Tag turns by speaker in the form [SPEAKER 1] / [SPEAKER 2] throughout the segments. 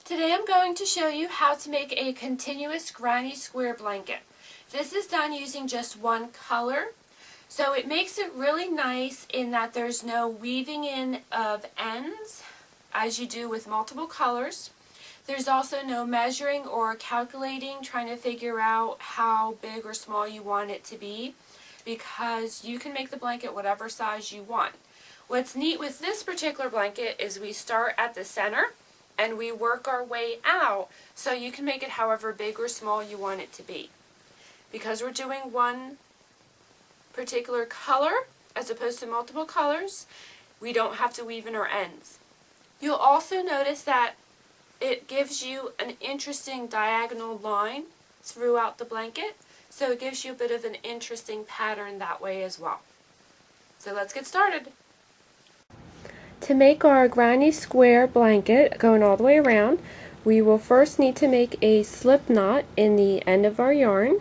[SPEAKER 1] Today I'm going to show you how to make a continuous granny square blanket. This is done using just one color, so it makes it really nice in that there's no weaving in of ends as you do with multiple colors. There's also no measuring or calculating, trying to figure out how big or small you want it to be, because you can make the blanket whatever size you want. What's neat with this particular blanket is we start at the center and we work our way out, so you can make it however big or small you want it to be. Because we're doing one particular color as opposed to multiple colors, we don't have to weave in our ends. You'll also notice that it gives you an interesting diagonal line throughout the blanket, so it gives you a bit of an interesting pattern that way as well. So let's get started. To make our granny square blanket going all the way around, we will first need to make a slip knot in the end of our yarn.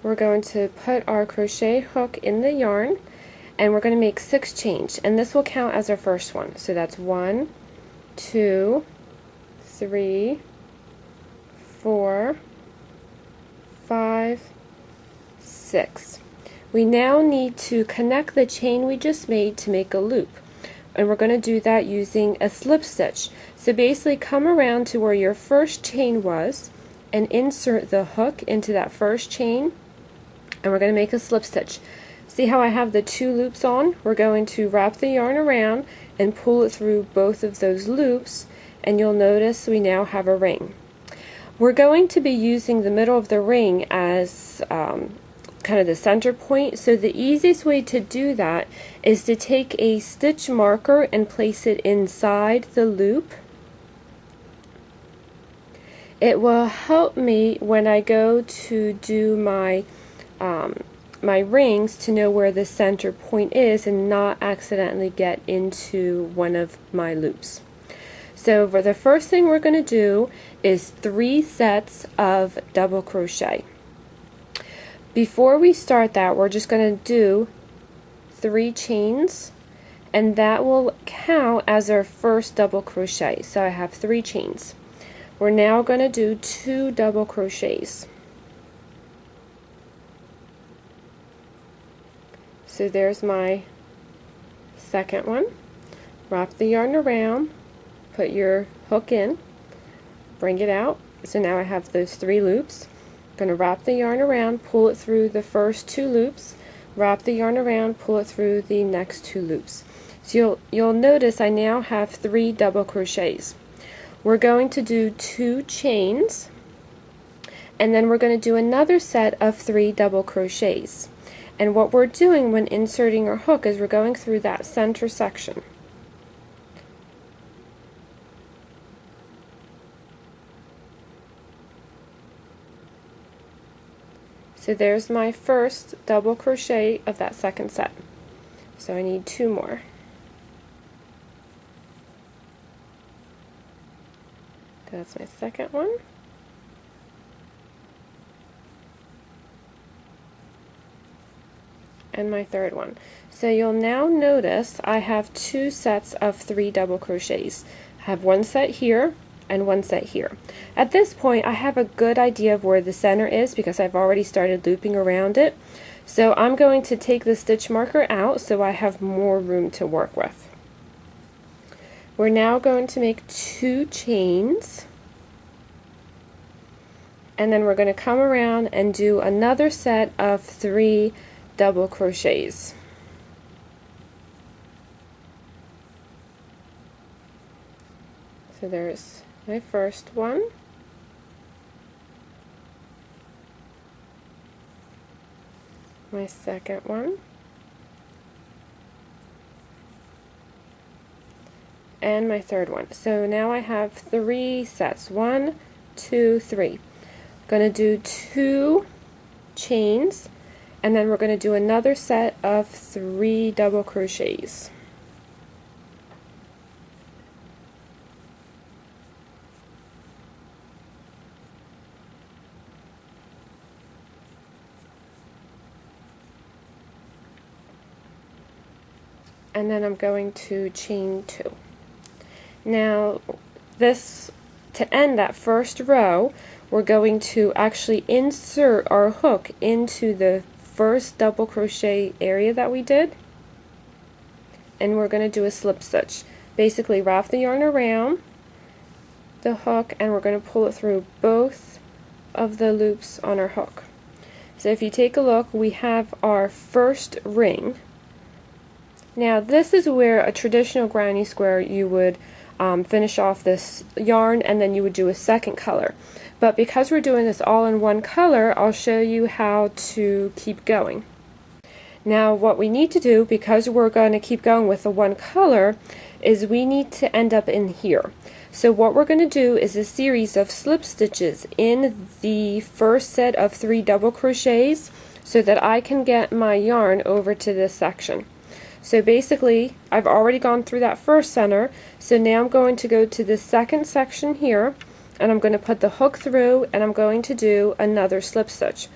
[SPEAKER 1] We're going to put our crochet hook in the yarn, and we're going to make 6 chains, and this will count as our first one. So that's 1, 2, 3, 4, 5, 6. We now need to connect the chain we just made to make a loop, and we're going to do that using a slip stitch. So basically come around to where your first chain was and insert the hook into that first chain, and we're going to make a slip stitch. See how I have the 2 loops on? We're going to wrap the yarn around and pull it through both of those loops, and you'll notice we now have a ring. We're going to be using the middle of the ring as kind of the center point, so the easiest way to do that is to take a stitch marker and place it inside the loop. It will help me when I go to do my rings to know where the center point is and not accidentally get into one of my loops. So for the first thing we're going to do is 3 sets of double crochet. Before we start that, we're just going to do 3 chains, and that will count as our first double crochet. So I have 3 chains. We're now going to do 2 double crochets. So there's my second one. Wrap the yarn around, put your hook in, bring it out. So now I have those 3 loops. I'm going to wrap the yarn around, pull it through the first 2 loops, wrap the yarn around, pull it through the next 2 loops. So you'll notice I now have 3 double crochets. We're going to do 2 chains, and then we're going to do another set of 3 double crochets. And what we're doing when inserting our hook is we're going through that center section. So there's my first double crochet of that second set. So I need 2 more. That's my second one. And my third one. So you'll now notice I have 2 sets of 3 double crochets. I have 1 set here and 1 set here. At this point I have a good idea of where the center is because I've already started looping around it. So I'm going to take the stitch marker out so I have more room to work with. We're now going to make 2 chains, and then we're going to come around and do another set of 3 double crochets. So there's my first one, my second one, and my third one. So now I have 3 sets. 1, 2, 3. I'm going to do 2 chains, and then we're going to do another set of 3 double crochets. And then I'm going to chain 2. Now this, to end that first row, we're going to actually insert our hook into the first double crochet area that we did, and we're going to do a slip stitch. Basically wrap the yarn around the hook and we're going to pull it through both of the loops on our hook. So if you take a look, we have our first ring. Now this is where a traditional granny square you would finish off this yarn and then you would do a second color. But because we're doing this all in one color, I'll show you how to keep going. Now what we need to do, because we're going to keep going with the one color, is we need to end up in here. So what we're going to do is a series of slip stitches in the first set of 3 double crochets so that I can get my yarn over to this section. So basically I've already gone through that first center, so now I'm going to go to the second section here and I'm going to put the hook through and I'm going to do another slip stitch.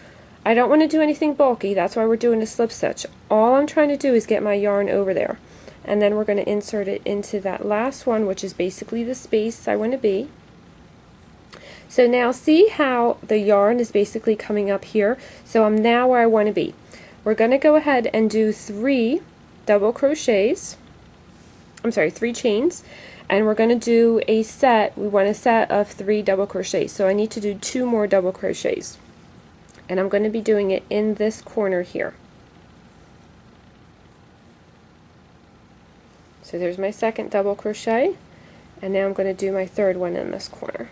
[SPEAKER 1] I don't want to do anything bulky, that's why we're doing a slip stitch. All I'm trying to do is get my yarn over there. And then we're going to insert it into that last one, which is basically the space I want to be. So now see how the yarn is basically coming up here. So I'm now where I want to be. We're going to go ahead and do 3 double crochets. I'm sorry, 3 chains. And we're going to do a set. We want a set of 3 double crochets. So I need to do 2 more double crochets. And I'm going to be doing it in this corner here. So there's my second double crochet, and now I'm going to do my third one in this corner.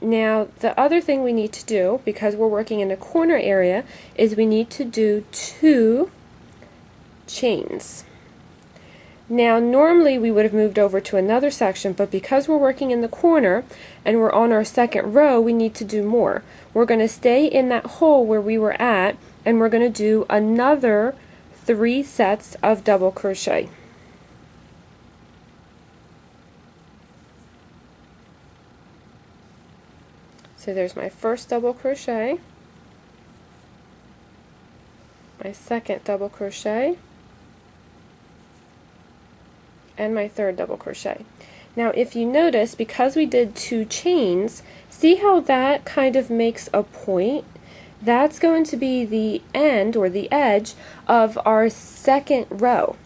[SPEAKER 1] Now the other thing we need to do, because we're working in a corner area, is we need to do 2 chains. Now normally we would have moved over to another section, but because we're working in the corner and we're on our second row, we need to do more. We're going to stay in that hole where we were at, and we're going to do another 3 sets of double crochet. So there's my first double crochet, my second double crochet, and my third double crochet. Now if you notice, because we did 2 chains, see how that kind of makes a point? That's going to be the end or the edge of our second row.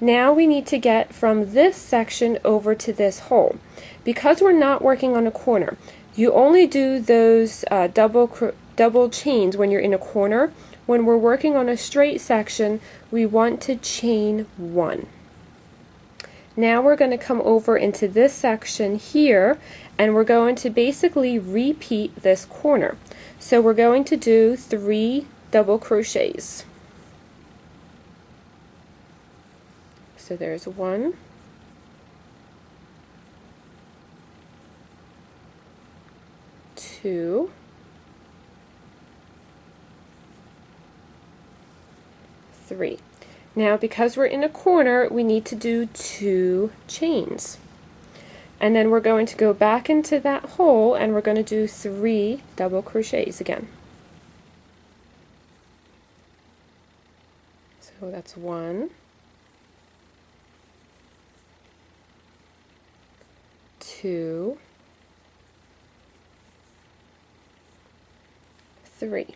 [SPEAKER 1] Now we need to get from this section over to this hole. Because we're not working on a corner, you only do those double chains when you're in a corner. When we're working on a straight section, we want to chain 1. Now we're going to come over into this section here, and we're going to basically repeat this corner. So we're going to do 3 double crochets. So there's 1, 2, 3. Now because we're in a corner, we need to do 2 chains. And then we're going to go back into that hole and we're going to do 3 double crochets again. So that's 1, 2, 3.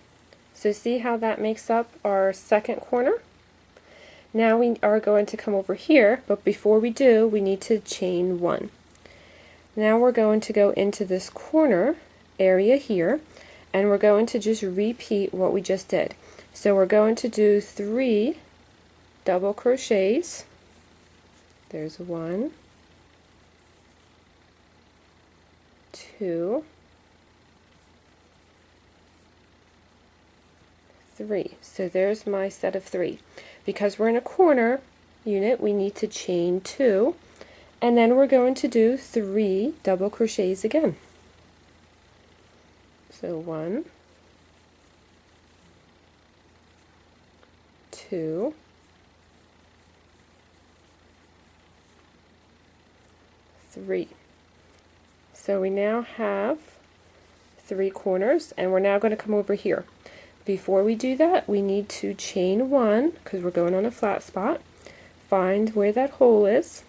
[SPEAKER 1] So see how that makes up our second corner? Now we are going to come over here, but before we do, we need to chain 1. Now we're going to go into this corner area here, and we're going to just repeat what we just did. So we're going to do 3 double crochets. There's 1, 2, 3. So there's my set of 3. Because we're in a corner unit, we need to chain 2, and then we're going to do 3 double crochets again. So 1, 2, 3. So we now have 3 corners, and we're now going to come over here. Before we do that, we need to chain 1 because we're going on a flat spot. Find where that hole is,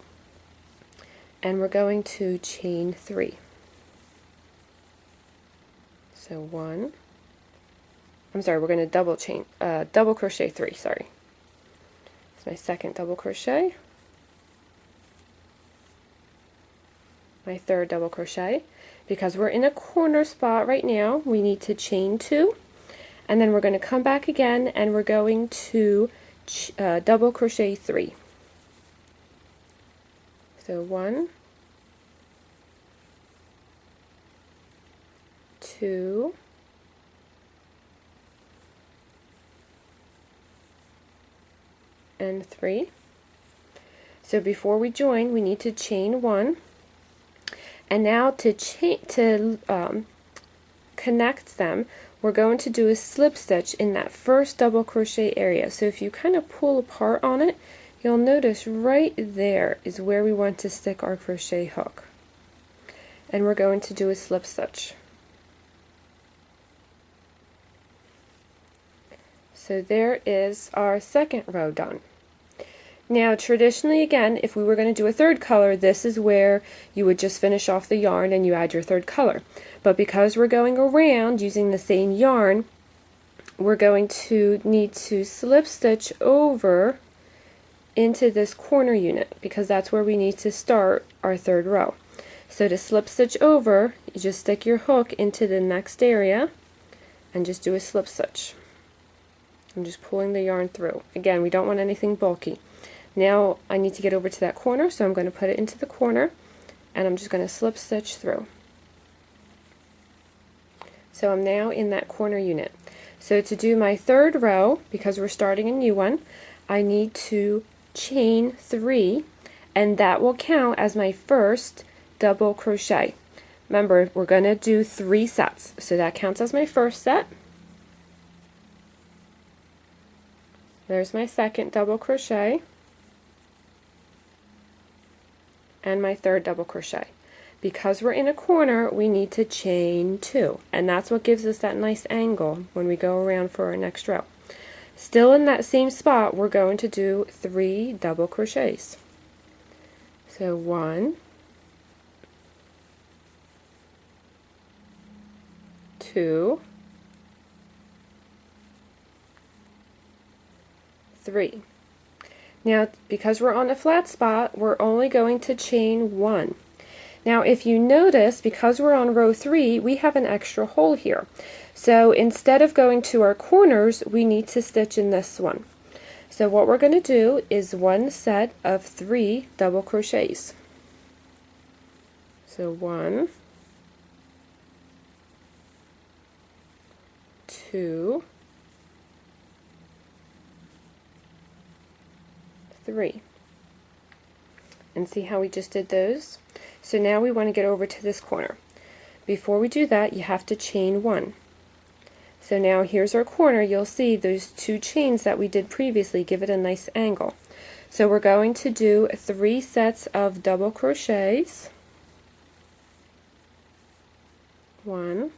[SPEAKER 1] and we're going to chain 3. So we're going to double crochet 3, sorry. It's my second double crochet, my third double crochet. Because we're in a corner spot right now, we need to chain 2, and then we're going to come back again and we're going to double crochet 3. So 1, 2, and 3. So before we join, we need to chain 1, and now to connect them, we're going to do a slip stitch in that first double crochet area. So if you kind of pull apart on it, you'll notice right there is where we want to stick our crochet hook, and we're going to do a slip stitch. So there is our second row done. Now traditionally, again, if we were going to do a third color, this is where you would just finish off the yarn and you add your third color. But because we're going around using the same yarn, we're going to need to slip stitch over into this corner unit, because that's where we need to start our third row. So to slip stitch over, you just stick your hook into the next area and just do a slip stitch. I'm just pulling the yarn through. Again, we don't want anything bulky. Now I need to get over to that corner, so I'm going to put it into the corner, and I'm just going to slip stitch through. So I'm now in that corner unit. So to do my third row, because we're starting a new one, I need to chain 3, and that will count as my first double crochet. Remember, we're going to do 3 sets, so that counts as my first set. There's my second double crochet and my third double crochet. Because we're in a corner, we need to chain 2, and that's what gives us that nice angle when we go around for our next row. Still in that same spot, we're going to do 3 double crochets. So 1, 2, 3. Now, because we're on a flat spot, we're only going to chain 1. Now, if you notice, because we're on row 3, we have an extra hole here. So instead of going to our corners, we need to stitch in this one. So what we're going to do is 1 set of 3 double crochets. So 1, 2, 3. And see how we just did those? So now we want to get over to this corner. Before we do that, you have to chain 1. So now here's our corner. You'll see those 2 chains that we did previously give it a nice angle. So we're going to do 3 sets of double crochets. 1,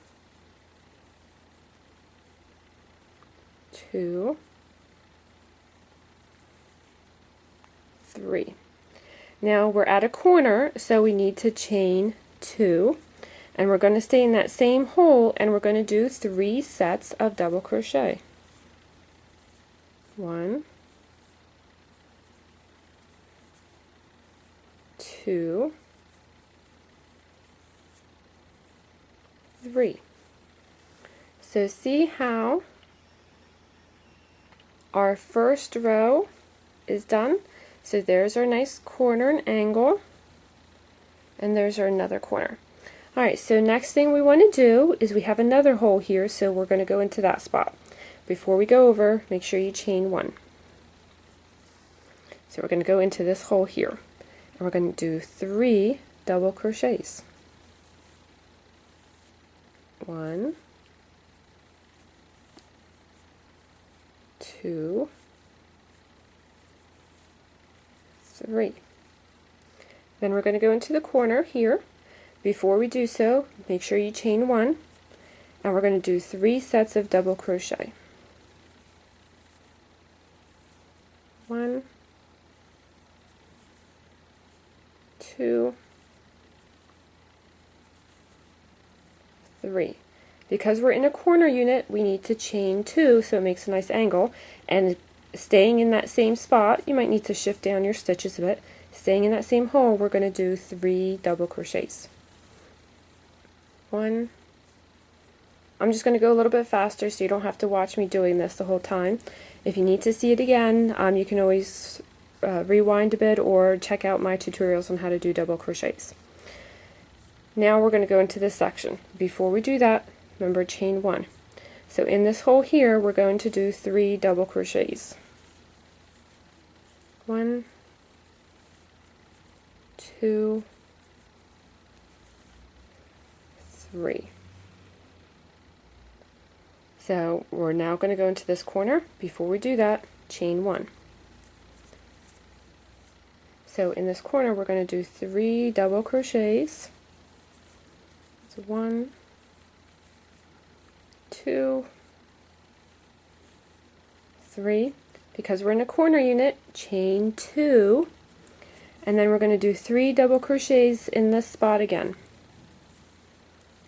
[SPEAKER 1] 2, 3. Now we're at a corner, so we need to chain 2, and we're going to stay in that same hole, and we're going to do 3 sets of double crochet. 1, 2, 3. So see how our first row is done? So there's our nice corner and angle, and there's our another corner. Alright, so next thing we want to do is we have another hole here, so we're going to go into that spot. Before we go over, make sure you chain 1. So we're going to go into this hole here, and we're going to do 3 double crochets. 1, 2, 3. Then we're going to go into the corner here. Before we do so, make sure you chain 1, and we're going to do 3 sets of double crochet. 1, 2,
[SPEAKER 2] 3. Because we're in a corner unit, we need to chain 2 so it makes a nice angle, and staying in that same spot, you might need to shift down your stitches a bit. Staying in that same hole, we're going to do 3 double crochets. 1. I'm just going to go a little bit faster so you don't have to watch me doing this the whole time. If you need to see it again, you can always rewind a bit or check out my tutorials on how to do double crochets. Now we're going to go into this section. Before we do that, remember, chain 1. So in this hole here, we're going to do 3 double crochets. 1, 2, 3. So we're now going to go into this corner. Before we do that, chain 1. So in this corner, we're going to do 3 double crochets. So 1, 2, 3. Because we're in a corner unit, chain 2, and then we're going to do 3 double crochets in this spot again.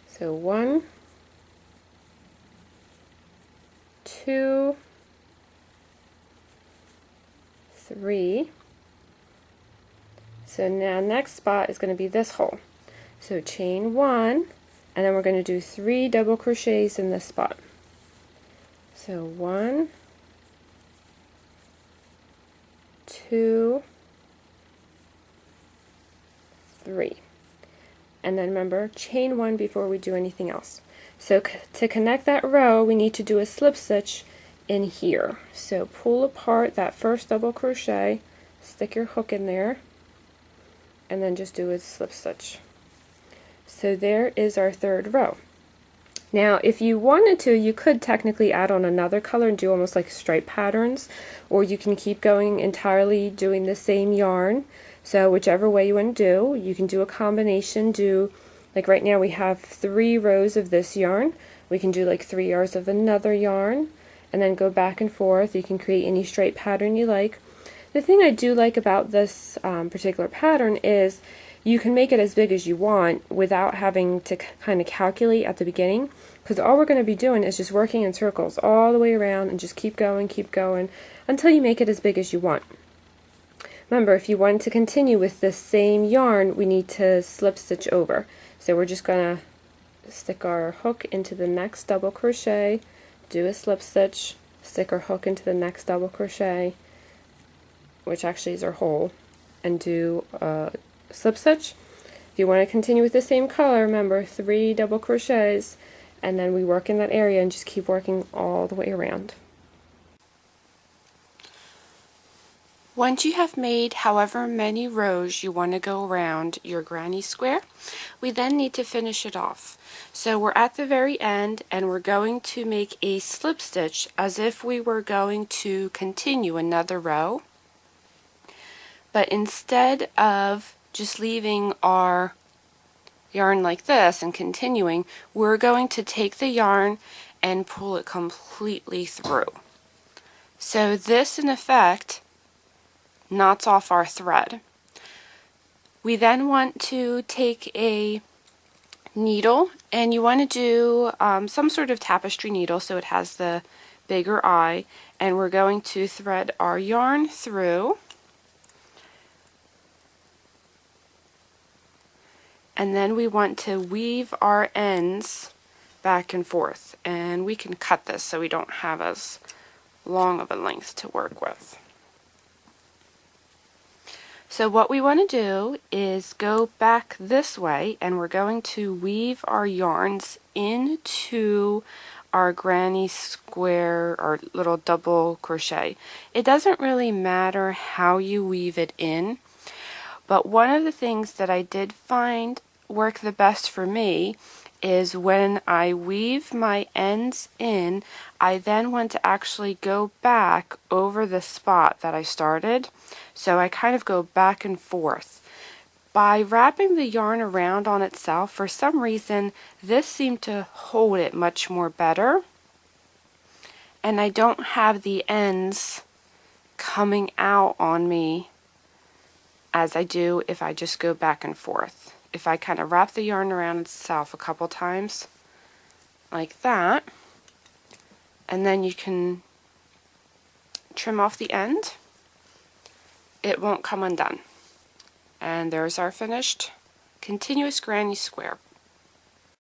[SPEAKER 2] So 1, 2, 3. So now next spot is going to be this hole. So chain 1, and then we're going to do 3 double crochets in this spot. So 1, 2, 3. And then remember, chain 1 before we do anything else. So to connect that row, we need to do a slip stitch in here. So pull apart that first double crochet, stick your hook in there, and then just do a slip stitch. So there is our third row. Now if you wanted to, you could technically add on another color and do almost like stripe patterns, or you can keep going entirely doing the same yarn. So whichever way you want to do, you can do a combination. Do, like right now we have 3 rows of this yarn. We can do like 3 rows of another yarn and then go back and forth. You can create any stripe pattern you like. The thing I do like about this particular pattern is you can make it as big as you want without having to kind of calculate at the beginning, because all we're going to be doing is just working in circles all the way around and just keep going until you make it as big as you want. Remember, if you want to continue with the same yarn, we need to slip stitch over. So we're just going to stick our hook into the next double crochet, do a slip stitch, stick our hook into the next double crochet, which actually is our hole, and do a slip stitch. If you want to continue with the same color, remember 3 double crochets, and then we work in that area and just keep working all the way around.
[SPEAKER 1] Once you have made however many rows you want to go around your granny square, we then need to finish it off. So we're at the very end and we're going to make a slip stitch as if we were going to continue another row. But instead of just leaving our yarn like this and continuing, we're going to take the yarn and pull it completely through. So this in effect knots off our thread. We then want to take a needle, and you want to do some sort of tapestry needle so it has the bigger eye, and we're going to thread our yarn through, and then we want to weave our ends back and forth, and we can cut this so we don't have as long of a length to work with. So what we want to do is go back this way, and we're going to weave our yarns into our granny square or little double crochet. It doesn't really matter how you weave it in, but one of the things that I did find work the best for me is when I weave my ends in, I then want to actually go back over the spot that I started. So I kind of go back and forth. By wrapping the yarn around on itself, for some reason, this seemed to hold it much more better. And I don't have the ends coming out on me as I do if I just go back and forth. If I kind of wrap the yarn around itself a couple times,
[SPEAKER 2] like that, and then you can trim off the end. It won't come undone. And there's our finished continuous granny square.